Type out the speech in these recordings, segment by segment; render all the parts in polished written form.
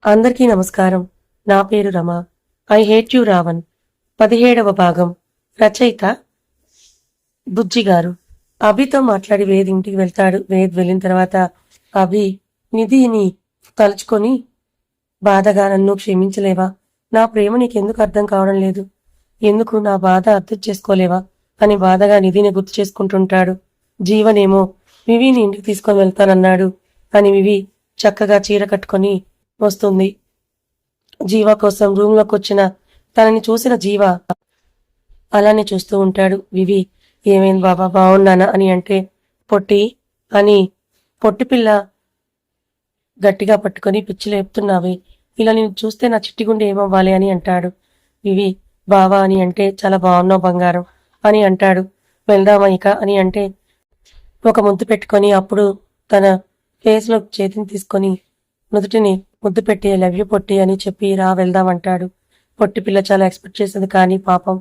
అందరికీ నమస్కారం. నా పేరు Rama. I hate you Ravan 17వ భాగం. రచయిత బుజ్జిగారు. అభితో మాట్లాడి వేద్ ఇంటికి వెళ్తాడు. వేద్ వెళ్ళిన తర్వాత అభి నిధిని తలుచుకొని బాధగా, నన్ను క్షమించలేవా? నా ప్రేమ నీకెందుకు అర్థం కావడం లేదు? ఎందుకు నా బాధ అర్థం చేసుకోలేవా అని బాధగా నిధిని గుర్తు చేసుకుంటుంటాడు. జీవనేమో వివిని ఇంటికి తీసుకొని వెళ్తానన్నాడు అని వివి చక్కగా చీర కట్టుకొని వస్తుంది. జీవ కోసం రూమ్లోకి వచ్చిన తనని చూసిన జీవ అలానే చూస్తూ ఉంటాడు. వివి ఏమైంది బాబా, బాగున్నానా అని అంటే పొట్టి అని పొట్టి పిల్ల గట్టిగా పట్టుకొని పిచ్చి లేపుతున్నావి, ఇలా నేను చూస్తే నా చిట్టిగుండె ఏమవ్వాలి అని అంటాడు. వివి బావా అని అంటే చాలా బాగున్నావు బంగారం అని అంటాడు. వెళ్దామా ఇక అని అంటే ఒక ముద్దు పెట్టుకొని అప్పుడు తన ఫేస్లో చేతిని తీసుకొని నుదుటిని ముద్దు పెట్టి లవ్ యూ పొట్టి అని చెప్పి రా వెళ్దామంటాడు. పొట్టి పిల్ల చాలా ఎక్స్పెక్ట్ చేసింది, కానీ పాపం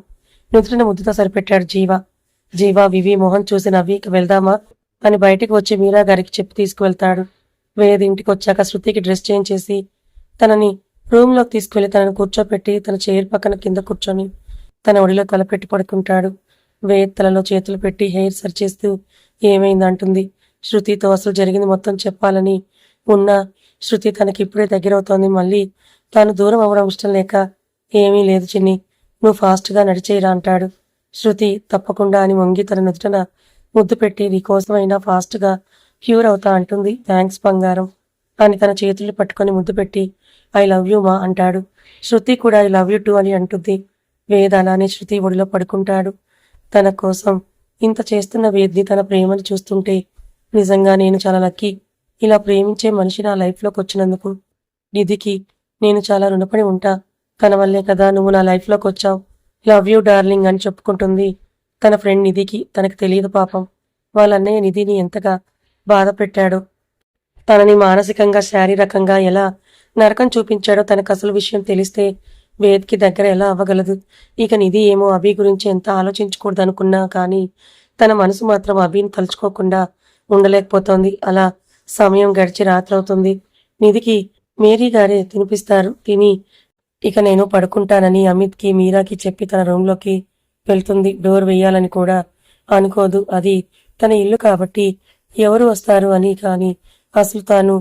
నుదుటిని ముద్దుతో సరిపెట్టాడు జీవ. జీవ వివి మొహం చూసి నవ్వి వెళ్దామా అని బయటికి వచ్చి మీరా గారికి చెప్పి తీసుకువెళ్తాడు. వేద్ ఇంటికి వచ్చాక శృతికి డ్రెస్ చేంజ్ చేసి తనని రూమ్లోకి తీసుకువెళ్లి తనని కూర్చోపెట్టి తన చైర్ పక్కన కింద కూర్చొని తన ఒడిలో తలపెట్టి పడుకుంటాడు. వేద్ తలలో చేతులు పెట్టి హెయిర్ సరి చేస్తూ ఏమైందంటుంది. శృతితో అసలు జరిగింది మొత్తం చెప్పాలని ఉన్నా శృతి తనకి ఇప్పుడే దగ్గరవుతోంది. మళ్ళీ తాను దూరం అవ్వడం ఇష్టం లేక ఏమీ లేదు చిన్ని, నువ్వు ఫాస్ట్గా నడిచేయరా అంటాడు. శృతి తప్పకుండా అని వంగి తన నుదుటన ముద్దు పెట్టి నీకోసమైనా ఫాస్ట్గా క్యూర్ అవుతా అంటుంది. థ్యాంక్స్ బంగారం అని తన చేతులు పట్టుకొని ముద్దు పెట్టి ఐ లవ్ యూ మా అంటాడు. శృతి కూడా ఐ లవ్ యూ టూ అని అంటుంది. వేద్ అలానే శృతి ఒడిలో పడుకుంటాడు. తన కోసం ఇంత చేస్తున్న వేద్ని తన ప్రేమను చూస్తుంటే నిజంగా నేను చాలా లక్కీ. ఇలా ప్రేమించే మనిషి నా లైఫ్లోకి వచ్చినందుకు నిధికి నేను చాలా రుణపడి ఉంటా. తన వల్లే కదా నువ్వు నా లైఫ్లోకి వచ్చావు. లవ్ యూ డార్లింగ్ అని చెప్పుకుంటుంది తన ఫ్రెండ్ నిధికి. తనకు తెలియదు పాపం వాళ్ళ అన్నయ్య నిధిని ఎంతగా బాధ పెట్టాడో, తనని మానసికంగా శారీరకంగా ఎలా నరకం చూపించాడో తనకు అసలు విషయం తెలిస్తే వేద్కి దగ్గర ఎలా అవ్వగలదు. ఇక నిధి ఏమో అభి గురించి ఎంత ఆలోచించకూడదు అనుకున్నా కానీ తన మనసు మాత్రం అభిని తలుచుకోకుండా ఉండలేకపోతోంది. అలా సమయం గడిచి రాత్రవుతుంది. నిధికి మేరీ గారే తినిపిస్తారు. తిని ఇక నేను పడుకుంటానని అమిత్కి మీరాకి చెప్పి తన రూమ్లోకి వెళ్తుంది. డోర్ వేయాలని కూడా అనుకోదు. అది తన ఇల్లు కాబట్టి ఎవరు వస్తారు అని, కానీ అసలు తాను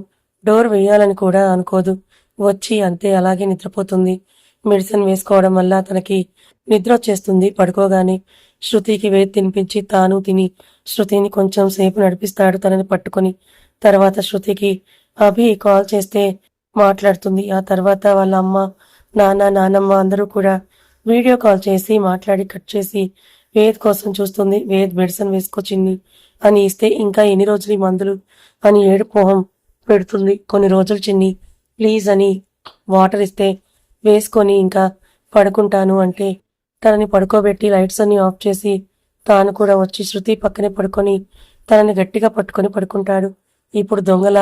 డోర్ వేయాలని కూడా అనుకోదు. వచ్చి అంతే అలాగే నిద్రపోతుంది. మెడిసిన్ వేసుకోవడం వల్ల తనకి నిద్ర వచ్చేస్తుంది. పడుకోగానే శృతికి వేది తినిపించి తాను తిని శృతిని కొంచెం సేపు నడిపిస్తాడు తనని పట్టుకొని. తర్వాత శృతికి అభి కాల్ చేస్తే మాట్లాడుతుంది. ఆ తర్వాత వాళ్ళ అమ్మ, నాన్నమ్మ అందరూ కూడా వీడియో కాల్ చేసి మాట్లాడి కట్ చేసి వేద్ కోసం చూస్తుంది. వేద్ మెడిసిన్ వేసుకొచ్చింది అని ఇస్తే ఇంకా ఎన్ని రోజులు ఈ మందులు అని ఏడుపు మొహం పెడుతుంది. కొన్ని రోజులు చిన్ని ప్లీజ్ అని వాటర్ ఇస్తే వేసుకొని ఇంకా పడుకుంటాను అంటే తనని పడుకోబెట్టి లైట్స్ అన్ని ఆఫ్ చేసి తాను కూడా వచ్చి శృతి పక్కనే పడుకొని తనని గట్టిగా పట్టుకొని పడుకుంటాడు. ఇప్పుడు దొంగల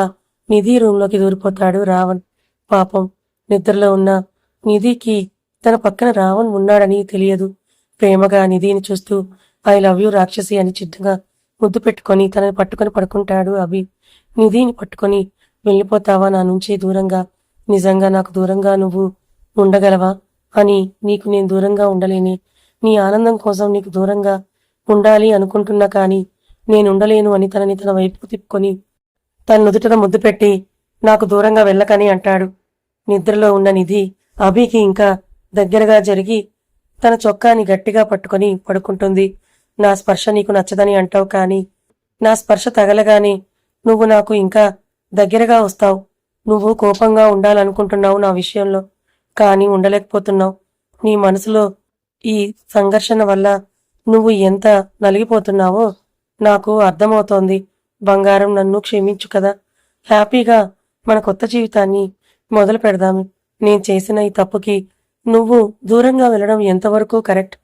నిధి రూమ్లోకి దూరిపోతాడు రావణ్. పాపం నిద్రలో ఉన్న నిధికి తన పక్కన రావణ్ ఉన్నాడని తెలియదు. ప్రేమగా నిధిని చూస్తూ ఐ లవ్ యూ రాక్షసి అని చిన్నగా ముద్దు పెట్టుకొని తనని పట్టుకొని పడుకుంటాడు అభి. నిధిని పట్టుకొని వెళ్ళిపోతావా నా నుంచి దూరంగా? నిజంగా నాకు దూరంగా నువ్వు ఉండగలవా? అని నీకు నేను దూరంగా ఉండలేని, నీ ఆనందం కోసం నీకు దూరంగా ఉండాలి అనుకుంటున్నా కానీ నేనుండలేను అని తనని తన వైపు తిప్పుకొని తన నుదుటన ముద్దు పెట్టి నాకు దూరంగా వెళ్ళకని అంటాడు. నిద్రలో ఉన్న నిధి అభికి ఇంకా దగ్గరగా జరిగి తన చొక్కాని గట్టిగా పట్టుకొని పడుకుంటుంది. నా స్పర్శ నీకు నచ్చదని అంటావు, కానీ నా స్పర్శ తగలగానే నువ్వు నాకు ఇంకా దగ్గరగా వస్తావు. నువ్వు కోపంగా ఉండాలనుకుంటున్నావు నా విషయంలో, కానీ ఉండలేకపోతున్నావు. నీ మనసులో ఈ సంఘర్షణ వల్ల నువ్వు ఎంత నలిగిపోతున్నావో నాకు అర్థమవుతోంది. బంగారం నన్ను క్షమించు కదా. హ్యాపీగా మన కొత్త జీవితాన్ని మొదలు పెడదాము. నేను చేసిన ఈ తప్పుకి నువ్వు దూరంగా వెళ్ళడం ఎంతవరకు కరెక్ట్?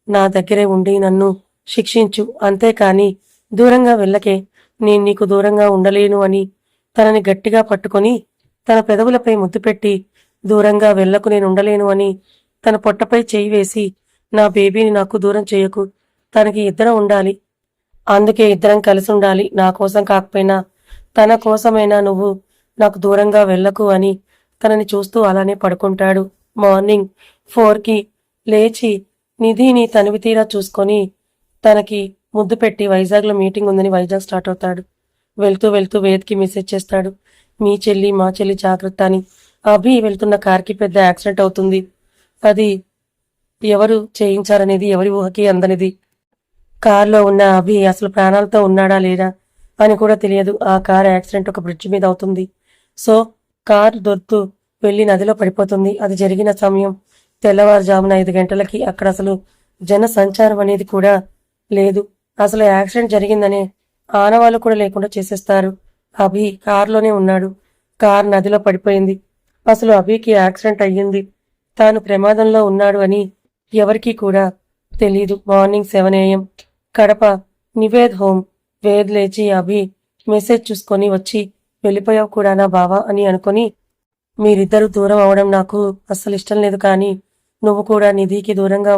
నా దగ్గరే ఉండి నన్ను శిక్షించు, అంతేకాని దూరంగా వెళ్ళకే. నేను నీకు దూరంగా ఉండలేను అని తనని గట్టిగా పట్టుకొని తన పెదవులపై ముద్దు పెట్టి దూరంగా వెళ్ళకు, నేను ఉండలేను అని తన పొట్టపై చేయి వేసి నా బేబీని నాకు దూరం చేయకు, తనకి ఇద్దరం ఉండాలి, అందుకే ఇద్దరం కలిసి ఉండాలి. నా కోసం కాకపోయినా తన కోసమైనా నువ్వు నాకు దూరంగా వెళ్ళకు అని తనని చూస్తూ అలానే పడుకుంటాడు. మార్నింగ్ 4కి లేచి నిధిని తనివి తీరా చూసుకొని తనకి ముద్దు పెట్టి వైజాగ్లో మీటింగ్ ఉందని వైజాగ్ స్టార్ట్ అవుతాడు. వెళ్తూ వెళ్తూ వేద్కి మెసేజ్ చేస్తాడు. మీ చెల్లి మా చెల్లి జాగ్రత్త అని. అభి వెళ్తున్న కార్కి పెద్ద యాక్సిడెంట్ అవుతుంది. అది ఎవరు చేయించారనేది ఎవరి ఊహకి అందనిది. కారులో ఉన్న అభి అసలు ప్రాణాలతో ఉన్నాడా లేడా అని కూడా తెలియదు. ఆ కార్ యాక్సిడెంట్ ఒక బ్రిడ్జ్ మీద అవుతుంది. సో కారు దొరుకుతూ వెళ్లి నదిలో పడిపోతుంది. అది జరిగిన సమయం తెల్లవారుజామున 5 గంటలకి. అక్కడ అసలు జన సంచారం అనేది కూడా లేదు. అసలు యాక్సిడెంట్ జరిగిందనే ఆనవాళ్ళు కూడా లేకుండా చేసేస్తారు. అభి కారులోనే ఉన్నాడు. కారు నదిలో పడిపోయింది. అసలు అభికి యాక్సిడెంట్ అయ్యింది, తాను ప్రమాదంలో ఉన్నాడు అని ఎవరికీ కూడా తెలీదు. Morning 7 AM Kadapa Nived home. Ved లేచి అభి మెసేజ్ చూసుకొని వచ్చి వెళ్ళిపోయావు కూడా నా బావా అని అనుకొని, మీరిద్దరూ దూరం అవడం నాకు అస్సలు ఇష్టం లేదు, కానీ నువ్వు కూడా నిధికి దూరంగా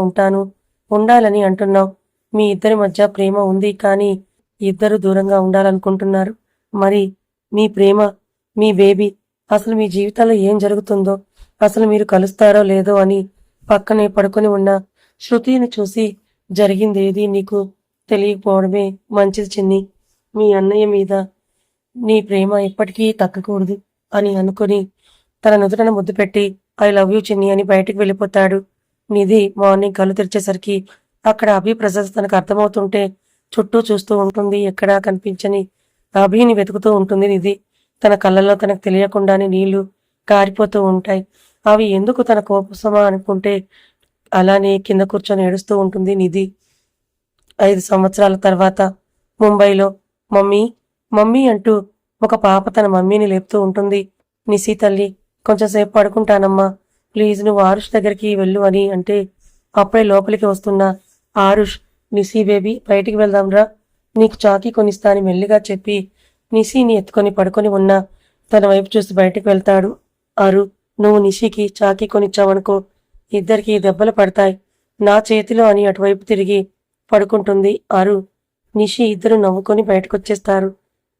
ఉండాలని అంటున్నావు. మీ ఇద్దరి మధ్య ప్రేమ ఉంది, కానీ ఇద్దరు దూరంగా ఉండాలనుకుంటున్నారు. మరి మీ ప్రేమ, మీ బేబీ, అసలు మీ జీవితాల్లో ఏం జరుగుతుందో, అసలు మీరు కలుస్తారో లేదో అని పక్కనే పడుకొని ఉన్న శృతిని చూసి జరిగిందేది నీకు తెలియకపోవడమే మంచిది చిన్ని. మీ అన్నయ్య మీద నీ ప్రేమ ఎప్పటికీ తగ్గకూడదు అని అనుకుని తన నుదుటన ముద్దు పెట్టి ఐ లవ్ యూ చిన్ని అని బయటికి వెళ్ళిపోతాడు. నిధి మార్నింగ్ కళ్ళు తెరిచేసరికి అక్కడ అభి ప్రజెన్స్ తనకు అర్థమవుతుంటే చుట్టూ చూస్తూ ఉంటుంది. ఎక్కడా కనిపించని అభిని వెతుకుతూ ఉంటుంది నిధి. తన కళ్ళల్లో తనకు తెలియకుండానే నీళ్లు కారిపోతూ ఉంటాయి. అవి ఎందుకు తన కోపమా అనుకుంటే అలానే కింద కూర్చొని ఏడుస్తూ ఉంటుంది నిధి. 5 సంవత్సరాల తర్వాత ముంబైలో మమ్మీ మమ్మీ అంటూ ఒక పాప తన మమ్మీని లేపుతూ ఉంటుంది. నిశి తల్లి, కొంచెంసేపు పడుకుంటానమ్మా, ప్లీజ్ నువ్వు ఆరుష్ దగ్గరికి వెళ్ళు అని అంటే అప్పుడే లోపలికి వస్తున్న ఆరుష్, నిశి బేబీ బయటికి వెళ్దాంరా, నీకు చాకీ కొనిస్తా అని మెల్లిగా చెప్పి నిశిని ఎత్తుకొని పడుకొని ఉన్న తన వైపు చూసి బయటికి వెళ్తాడు. అరు, నువ్వు నిశికి చాకీ కొనిచ్చావనుకో, ఇద్దరికి దెబ్బలు పడతాయి నా చేతిలో అని అటువైపు తిరిగి పడుకుంటుంది అరు. నిశి ఇద్దరు నవ్వుకొని బయటకొచ్చేస్తారు.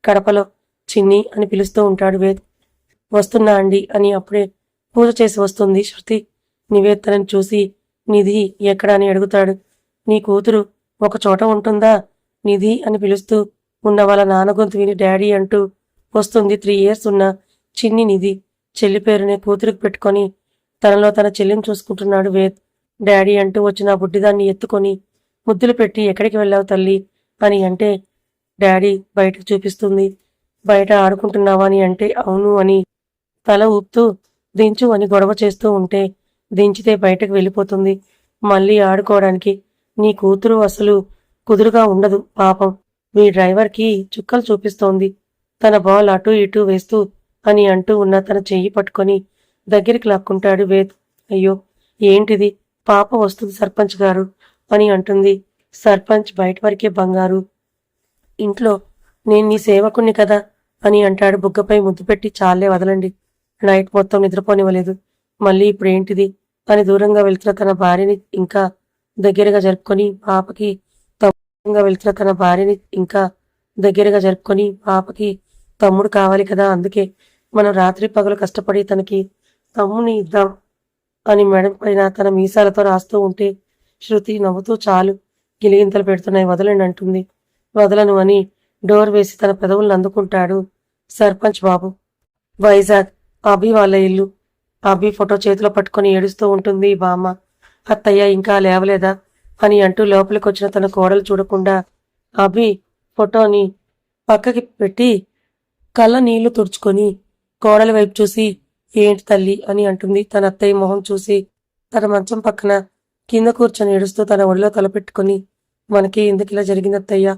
కడపలో చిన్ని అని పిలుస్తూ ఉంటాడు వేద్. వస్తున్నా అండి అని అప్పుడే పూజ చేసి వస్తుంది శృతి. నివేదనను చూసి నిధి ఎక్కడా అని అడుగుతాడు. నీ కూతురు ఒక చోట ఉంటుందా నిధి అని పిలుస్తూ ఉన్న వాళ్ళ నాన్న గొంతు విని డాడీ అంటూ వస్తుంది 3 years ఉన్న చిన్ని నిధి. చెల్లి పేరునే కూతురికి పెట్టుకొని తనలో తన చెల్లిని చూసుకుంటున్నాడు వేద్. డాడీ అంటూ వచ్చిన బుడ్డిదాన్ని ఎత్తుకొని ముద్దులు పెట్టి ఎక్కడికి వెళ్ళావు తల్లి అని అంటే డాడీ బయటకు చూపిస్తుంది. బయట ఆడుకుంటున్నావా అని అంటే అవును అని తల ఊపుతూ దించు అని గొడవ చేస్తూ ఉంటే దించితే బయటకు వెళ్ళిపోతుంది మళ్ళీ ఆడుకోవడానికి. నీ కూతురు అసలు కుదురుగా ఉండదు పాపం. మీ డ్రైవర్కి చుక్కలు చూపిస్తోంది తన బాల్ అటూ ఇటూ వేస్తూ అని అంటూ ఉన్న తన చెయ్యి పట్టుకొని దగ్గరికి లాక్కుంటాడు వేద్. అయ్యో ఏంటిది, పాప వస్తుంది సర్పంచ్ గారు అని అంటుంది. సర్పంచ్ బయట వరకే బంగారు, ఇంట్లో నేను నీ సేవకుణ్ణి కదా అని అంటాడు. బుగ్గపై ముద్దు పెట్టి చాలే వదలండి, నైట్ మొత్తం నిద్రపోనివ్వలేదు, మళ్ళీ ఇప్పుడేంటిది అని దూరంగా వెళ్తున్న తన భార్యని ఇంకా దగ్గరగా జరుపుకొని పాపకి తమ్ముడు కావాలి కదా, అందుకే మనం రాత్రి పగలు కష్టపడి తనకి తమ్ముని ఇద్దాం అని మేడం పైన తన మీసాలతో రాస్తూ ఉంటే శృతి నవ్వుతూ చాలు, గిలిగింతలు పెడుతున్నాయి, వదలండి అంటుంది. వదలను అని డోర్ వేసి తన పెదవులను అందుకుంటాడు సర్పంచ్ బాబు. వైజాగ్ అభి వాళ్ళ ఇల్లు. అభి ఫోటో చేతిలో పట్టుకొని ఏడుస్తూ ఉంటుంది బామ్మ. అత్తయ్య ఇంకా లేవలేదా అని అంటూ లోపలికి వచ్చిన తన కోడలు చూడకుండా అభి ఫోటోని పక్కకి పెట్టి కళ్ళ నీళ్లు తుడుచుకొని కోడల వైపు చూసి ఏంటి తల్లి అని అంటుంది. తన అత్తయ్య మొహం చూసి తన మంచం పక్కన కింద కూర్చొని ఏడుస్తూ తన ఒడిలో తలపెట్టుకుని మనకి ఎందుకు ఇలా జరిగింది అత్తయ్య,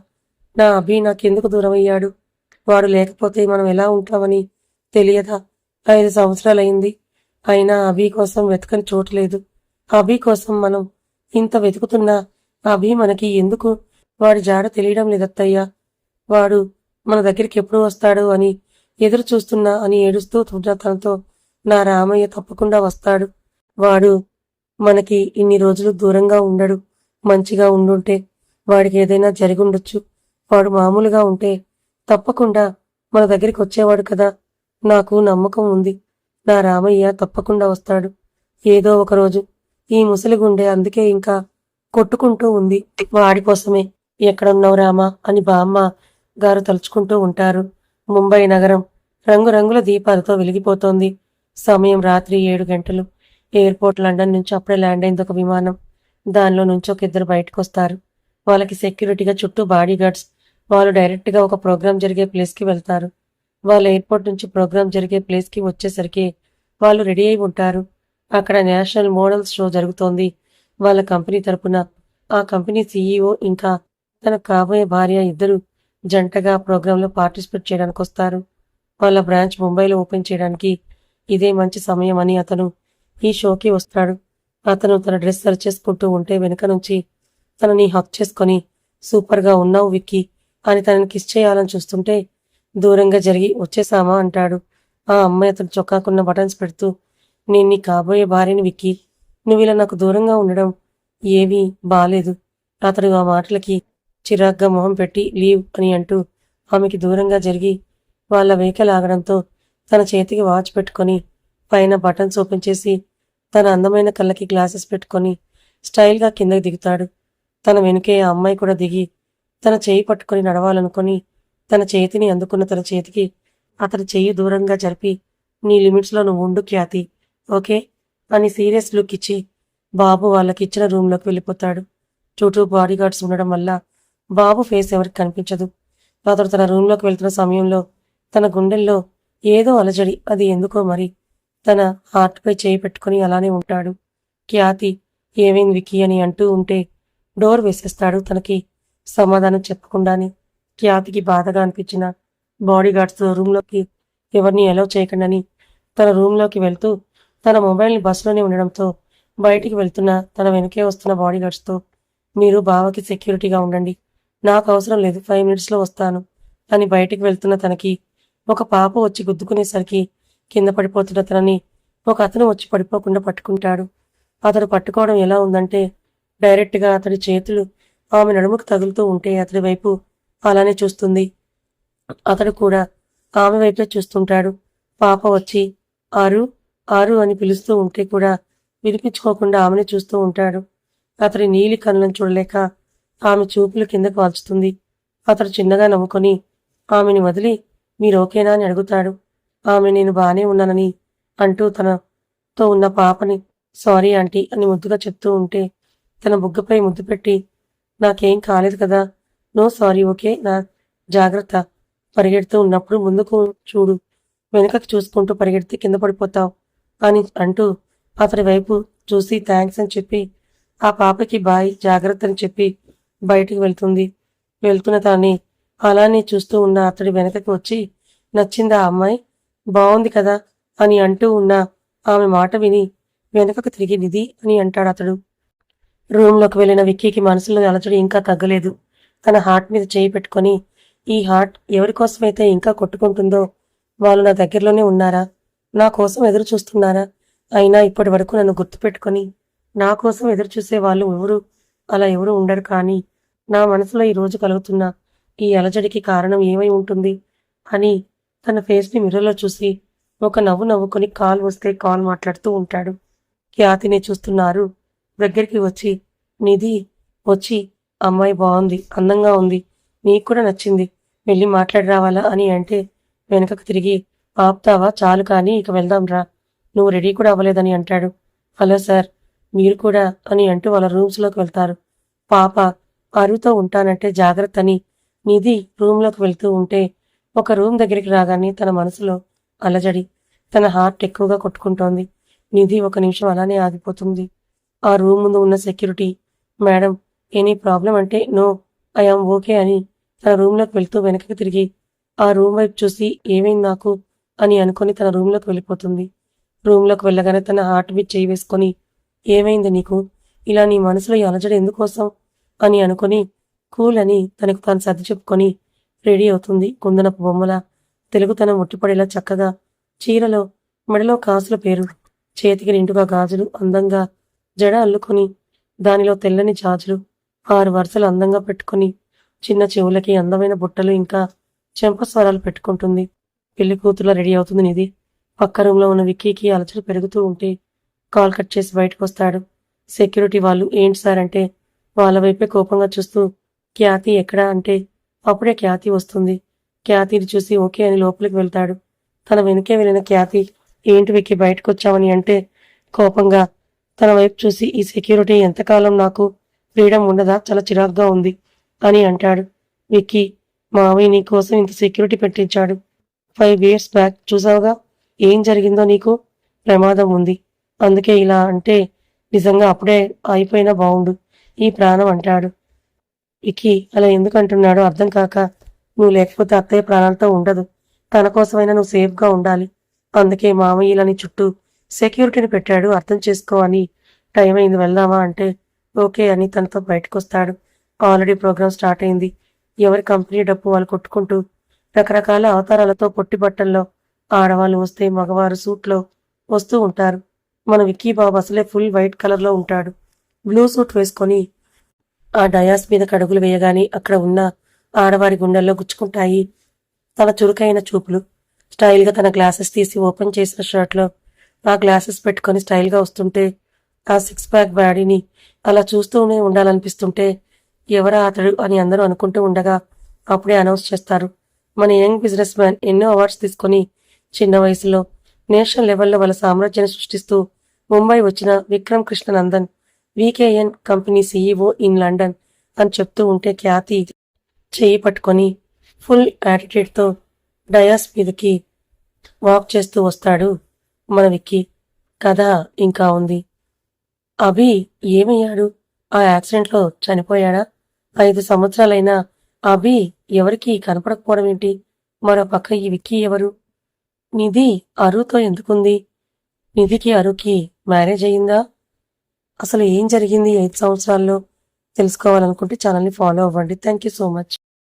నా అభి నాకెందుకు దూరం అయ్యాడు, వాడు లేకపోతే మనం ఎలా ఉంటామని తెలియదా, 5 సంవత్సరాలైంది అయినా అభి కోసం వెతకని చోట్లేదు, అభి కోసం మనం ఇంత వెతుకుతున్నా అభి మనకి ఎందుకు వాడి జాడ తెలియడం లేదత్తయ్యా, వాడు మన దగ్గరికి ఎప్పుడు వస్తాడు అని ఎదురు చూస్తున్నా అని ఏడుస్తూ తనతో నా రామయ్య తప్పకుండా వస్తాడు, వాడు మనకి ఇన్ని రోజులు దూరంగా ఉండడు, మంచిగా ఉండుంటే వాడికి ఏదైనా జరిగుండొచ్చు, వాడు మామూలుగా ఉంటే తప్పకుండా మన దగ్గరికి వచ్చేవాడు కదా, నాకు నమ్మకం ఉంది, నా రామయ్య తప్పకుండా వస్తాడు ఏదో ఒకరోజు. ఈ ముసలి గుండె అందుకే ఇంకా కొట్టుకుంటూ ఉంది. వాడి కోసమే. ఎక్కడున్నావు రామా అని బామ్మ గారు తలుచుకుంటూ ఉంటారు. ముంబై నగరం రంగురంగుల దీపాలతో వెలిగిపోతోంది. సమయం రాత్రి 7 గంటలు. ఎయిర్పోర్ట్ లండన్ నుంచి అప్పుడే ల్యాండ్ అయింది ఒక విమానం. దానిలో నుంచి ఒక ఇద్దరు బయటకు వస్తారు. వాళ్ళకి సెక్యూరిటీగా చుట్టూ బాడీ గార్డ్స్. వాళ్ళు డైరెక్ట్గా ఒక ప్రోగ్రాం జరిగే ప్లేస్కి వెళ్తారు. వాళ్ళు ఎయిర్పోర్ట్ నుంచి ప్రోగ్రాం జరిగే ప్లేస్కి వచ్చేసరికి వాళ్ళు రెడీ అయి ఉంటారు. అక్కడ నేషనల్ మోడల్స్ షో జరుగుతోంది. వాళ్ళ కంపెనీ తరపున ఆ కంపెనీ సీఈఓ ఇంకా తన కాబోయే భార్య ఇద్దరు జంటగా ప్రోగ్రాంలో పార్టిసిపేట్ చేయడానికి వస్తారు. వాళ్ళ బ్రాంచ్ ముంబైలో ఓపెన్ చేయడానికి ఇదే మంచి సమయం అని అతను ఈ షోకి వస్తాడు. అతను తన డ్రెస్ సరి చేసుకుంటూ ఉంటే వెనుక నుంచి తనని హక్ చేసుకొని సూపర్గా ఉన్నావు విక్కీ అని తనని కిస్ చేయాలని చూస్తుంటే దూరంగా జరిగి వచ్చేసామా అంటాడు. ఆ అమ్మాయి అతను చొక్కాకున్న బటన్స్ పెడుతూ, నేను నీ కాబోయే భార్యని విక్కీ, నువ్వు ఇలా నాకు దూరంగా ఉండడం ఏమీ బాలేదు. అతడు ఆ మాటలకి చిరాగ్గా మొహం పెట్టి లీవ్ అని అంటూ ఆమెకి దూరంగా జరిగి వాళ్ళ వెహికల్ ఆగడంతో తన చేతికి వాచ్ పెట్టుకొని పైన బటన్స్ ఓపెన్ చేసి తన అందమైన కళ్ళకి గ్లాసెస్ పెట్టుకొని స్టైల్గా కిందకి దిగుతాడు. తన వెనుకే ఆ అమ్మాయి కూడా దిగి తన చేయి పట్టుకొని నడవాలనుకొని తన చేతిని అందుకున్న తన చేతికి అతని చెయ్యి దూరంగా జరిపి, నీ లిమిట్స్లో నువ్వు ఉండు ఖ్యాతి, ఓకే అని సీరియస్ లుక్ ఇచ్చి బాబు వాళ్ళకి ఇచ్చిన రూమ్లోకి వెళ్ళిపోతాడు. చుట్టూ బాడీ గార్డ్స్ ఉండడం వల్ల బాబు ఫేస్ ఎవరికి కనిపించదు. అతడు తన రూమ్లోకి వెళ్తున్న సమయంలో తన గుండెల్లో ఏదో అలజడి. అది ఎందుకో మరి తన హార్ట్పై చేయి పెట్టుకుని అలానే ఉంటాడు. ఖ్యాతి ఏమైంది విక్కీ అని అంటూ ఉంటే డోర్ వేసేస్తాడు తనకి సమాధానం చెప్పకుండానే. ఖ్యాతికి బాధగా అనిపించిన బాడీ గార్డ్స్ రూమ్లోకి ఎవరిని అలౌ చేయకండి తన రూమ్లోకి వెళ్తూ తన మొబైల్ని బస్సులోనే ఉండడంతో బయటికి వెళ్తున్న తన వెనుకే వస్తున్న బాడీ గార్డ్స్తో, మీరు బావకి సెక్యూరిటీగా ఉండండి, నాకు అవసరం లేదు, 5 మినిట్స్లో వస్తాను అని బయటికి వెళ్తున్న తనకి ఒక పాప వచ్చి గుద్దుకునేసరికి కింద పడిపోతున్న తనని ఒక అతను వచ్చి పడిపోకుండా పట్టుకుంటాడు. అతడు పట్టుకోవడం ఎలా ఉందంటే డైరెక్ట్గా అతడి చేతులు ఆమె నడుముకు తగులుతూ ఉంటే అతడి వైపు అలానే చూస్తుంది. అతడు కూడా ఆమె వైపే చూస్తుంటాడు. పాప వచ్చి ఆరు ఆరు అని పిలుస్తూ ఉంటే కూడా వినిపించుకోకుండా ఆమెను చూస్తూ ఉంటాడు. అతడి నీలి కళ్ళను చూడలేక ఆమె చూపులు కిందకు వాల్చుతుంది. అతడు చిన్నగా నవ్వుకొని ఆమెని వదిలి మీరు ఓకేనా అని అడుగుతాడు. ఆమె నేను బానే ఉన్నానని అంటూ తనతో ఉన్న పాపని సారీ ఆంటీ అని ముద్దుగా చెప్తూ ఉంటే తన బుగ్గపై ముద్దు పెట్టి నాకేం కాలేదు కదా, నో సారీ ఓకే, నా జాగ్రత్త, పరిగెడుతూ ఉన్నప్పుడు ముందుకు చూడు, వెనుకకి చూసుకుంటూ పరిగెడితే కింద పడిపోతావు అని అంటూ అతడి వైపు చూసి థ్యాంక్స్ అని చెప్పి ఆ పాపకి బాయ్ జాగ్రత్త అని చెప్పి బయటికి వెళ్తుంది. వెళ్తున్న తనని అలానే చూస్తూ ఉన్న అతడి వెనకకి వచ్చి నచ్చిందా అమ్మాయి, బాగుంది కదా అని అంటూ ఉన్న ఆమె మాట విని వెనకకు తిరిగి నిధి అని అంటాడు అతడు. రూమ్లోకి వెళ్ళిన విక్కీకి మనసులో అలజడి ఇంకా తగ్గలేదు. తన హార్ట్ మీద చేయి పెట్టుకొని, ఈ హార్ట్ ఎవరి కోసమైతే ఇంకా కొట్టుకుంటుందో వాళ్ళు నా దగ్గరలోనే ఉన్నారా, నా కోసం ఎదురు చూస్తున్నారా, అయినా ఇప్పటి వరకు నన్ను గుర్తుపెట్టుకొని నా కోసం ఎదురు చూసే వాళ్ళు అలా ఎవరు ఉండరు. కానీ నా మనసులో ఈ రోజు కలుగుతున్న ఈ అలజడికి కారణం ఏమై ఉంటుంది అని తన ఫేస్ని మిర్రర్లో చూసి ఒక నవ్వు నవ్వుకొని కాల్ వస్తే కాల్ మాట్లాడుతూ ఉంటాడు. ఖ్యాతిని చూస్తున్నారు. దగ్గరికి వచ్చి నిధి వచ్చి అమ్మాయి బాగుంది, అందంగా ఉంది, నీకు కూడా నచ్చింది, వెళ్ళి మాట్లాడి రావాలా అని అంటే వెనకకు తిరిగి ఆపుతావా, చాలు కానీ ఇక వెళ్దాం రా, నువ్వు రెడీ కూడా అవ్వలేదని అంటాడు. హలో సార్, మీరు కూడా అని అంటూ వాళ్ళ రూమ్స్లోకి వెళ్తారు. పాప అరుతో ఉంటానంటే జాగ్రత్త అని నిధి రూమ్లోకి వెళ్తూ ఉంటే ఒక రూమ్ దగ్గరికి రాగానే తన మనసులో అలజడి, తన హార్ట్ ఎక్కువగా కొట్టుకుంటోంది. నిధి ఒక నిమిషం అలానే ఆగిపోతుంది. ఆ రూమ్ ముందు ఉన్న సెక్యూరిటీ, మేడం ఎనీ ప్రాబ్లం అంటే నో, ఐఆమ్ ఓకే అని తన రూమ్లోకి వెళ్తూ వెనకకి తిరిగి ఆ రూమ్ వైపు చూసి ఏమైంది నాకు అని అనుకొని తన రూమ్లోకి వెళ్ళిపోతుంది. రూమ్లోకి వెళ్ళగానే తన హార్ట్ బీట్ చేయి వేసుకొని ఏమైంది నీకు, ఇలా నీ మనసులో ఈ అలజడి ఎందుకోసం అని అనుకొని కూల్ అని తనకు తాను సర్ది చెప్పుకొని రెడీ అవుతుంది. కుందనపు బొమ్మల తెలుగుతనం ఉట్టిపడేలా చక్కగా చీరలో మెడలో కాసుల పేరు, చేతికి నిండుగా గాజులు, అందంగా జడ అల్లుకొని దానిలో తెల్లని జాజులు 6 వరుసలు అందంగా పెట్టుకుని చిన్న చెవులకి అందమైన బుట్టలు ఇంకా చెంపస్వరాలు పెట్టుకుంటుంది. పెళ్లి కూతురులా రెడీ అవుతుంది నిధి. పక్క రూమ్లో ఉన్న విక్కీకి అలచలు పెరుగుతూ ఉంటే కాల్ కట్ చేసి బయటకు వస్తాడు. సెక్యూరిటీ వాళ్ళు ఏంటి సార్ అంటే వాళ్ళ వైపే కోపంగా చూస్తూ ఖ్యాతి ఎక్కడా అంటే అప్పుడే ఖ్యాతి వస్తుంది. ఖ్యాతిని చూసి ఓకే అని లోపలికి వెళ్తాడు. తన వెనుకే వెళ్ళిన ఖ్యాతి ఏంటి విక్కీ బయటకు వచ్చామని అంటే కోపంగా తన వైపు చూసి ఈ సెక్యూరిటీ ఎంతకాలం నాకు ఫ్రీడమ్ ఉండదా, చాలా చిరాగ్గా ఉంది అని అంటాడు. విక్కీ మావయ్య నీ కోసం ఇంత సెక్యూరిటీ పెట్టించాడు. 5 years బ్యాక్ చూసావుగా ఏం జరిగిందో నీకు. ప్రమాదం ఉంది. అందుకే ఇలా అంటే నిజంగా అప్పుడే అయిపోయినా బావుండు ఈ ప్రాణం అంటాడు. విక్కీ అలా ఎందుకు అంటున్నాడో అర్థం కాక నువ్వు లేకపోతే అత్తయ్య ప్రాణాలతో ఉండదు. తన కోసమైనా నువ్వు సేఫ్గా ఉండాలి. అందుకే మామయ్య ఇలా నీ చుట్టూ సెక్యూరిటీని పెట్టాడు, అర్థం చేసుకో అని. టైం అయింది వెళ్దామా అంటే ఓకే అని తనతో బయటకు వస్తాడు. ఆల్రెడీ ప్రోగ్రామ్ స్టార్ట్ అయింది. ఎవరి కంపెనీ డబ్బు వాళ్ళు కొట్టుకుంటూ రకరకాల అవతారాలతో పొట్టి బట్టల్లో ఆడవాళ్ళు వస్తే మగవారు సూట్లో వస్తూ ఉంటారు. మన విక్కీ బాబు అసలే ఫుల్ వైట్ కలర్లో ఉంటాడు. బ్లూ సూట్ వేసుకొని ఆ డయాస్ మీద కడుగులు వేయగానే అక్కడ ఉన్న ఆడవారి గుండెల్లో గుచ్చుకుంటాయి తన చురుకైన చూపులు. స్టైల్గా తన గ్లాసెస్ తీసి ఓపెన్ చేసిన షర్ట్లో ఆ గ్లాసెస్ పెట్టుకొని స్టైల్గా వస్తుంటే ఆ 6 ప్యాక్ బాడీని అలా చూస్తూనే ఉండాలనిపిస్తుంటే ఎవరా అతడు అని అందరూ అనుకుంటూ ఉండగా అప్పుడే అనౌన్స్ చేస్తారు. మన యంగ్ బిజినెస్ మ్యాన్ ఎన్నో అవార్డ్స్ తీసుకొని చిన్న వయసులో నేషనల్ లెవెల్లో వాళ్ళ సామ్రాజ్యాన్ని సృష్టిస్తూ ముంబై వచ్చిన Vikram Krishnanandan VKN company CEO in London అని చెప్తూ ఉంటే ఖ్యాతి చేయి పట్టుకొని ఫుల్ యాటిట్యూడ్తో డయాస్ మీదకి వాక్ చేస్తూ వస్తాడు మన విక్కీ. కథ ఇంకా ఉంది. అభి ఏమయ్యాడు? ఆ యాక్సిడెంట్లో చనిపోయాడా? 5 సంవత్సరాలైనా అభి ఎవరికి కనపడకపోవడం ఏంటి? మరో పక్క ఈ విక్కీ ఎవరు? నిధి అరుతో ఎందుకుంది? నిధికి అరుకి మ్యారేజ్ అయ్యిందా? అసలు ఏం జరిగింది 5 సంవత్సరాల్లో? తెలుసుకోవాలనుకుంటే ఛానల్ని ఫాలో అవ్వండి. Thank you so much.